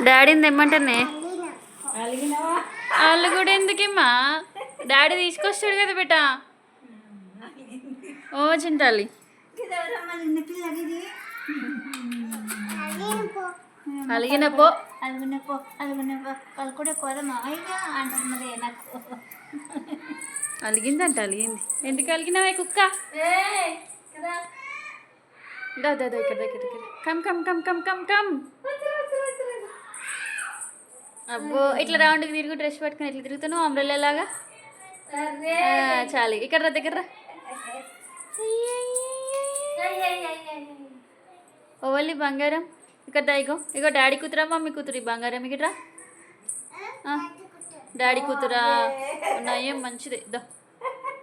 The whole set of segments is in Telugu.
డాడీని తెమ్మంటానే వాళ్ళు కూడా ఎందుకేమ్మా డాడీ తీసుకొస్తాడు కదా బిడ్డ ఓ చింతాలి అలిగినపో అలిగిందంట అలిగింది ఎందుకు అలిగినావే కుక్క ఇక్కడ come come come come come come అబ్బో ఇట్లా రౌండ్కి తిరుగు డ్రెస్ పట్టుకుని ఇట్లా తిరుగుతాను అంబ్రెల్లా లాగా చాలు ఇక్కడ రా దగ్గర ఓవల్లి బంగారం ఇక్కడ ఇగో డాడీ కూతురా మమ్మీ కూతురు బంగారం ఇక్కడ డాడీ కూతురా ఉన్నాయేం మంచిదే దా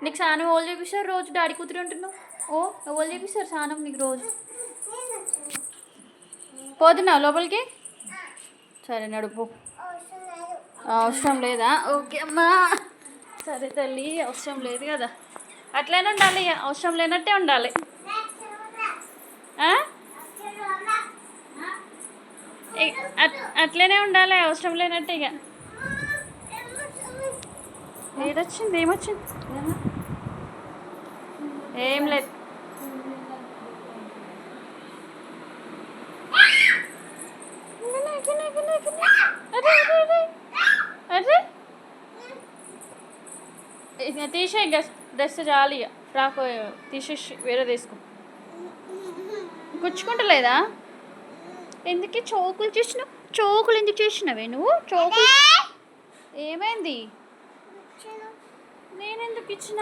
నీకు స్నానం ఓళ్ళు చేపిస్తారు రోజు డాడీ కూతురు అంటున్నావు ఓళ్ళు చేపిస్తారు స్నానం నీకు రోజు పోతున్నావు లోపలికి సరే నడుపు అవసరం లేదా ఓకే అమ్మా సరే తల్లి అవసరం లేదు కదా అట్లనే ఉండాలి అవసరం లేనట్టే ఉండాలి అట్లనే ఉండాలి అవసరం లేనట్టే ఇక ఏదొచ్చింది ఏమొచ్చింది ఏం లేదు అరే తీసే ఇంకా డ్రెస్ చాలు ఇక ఫ్రాక్ తీసేసి వేరే తీసుకో గుచ్చుకుంటలేదా ఎందుకు చోకులు ఎందుకు చేసినవే నువ్వు చోకులు ఏమైంది నేనెందుకు ఇచ్చిన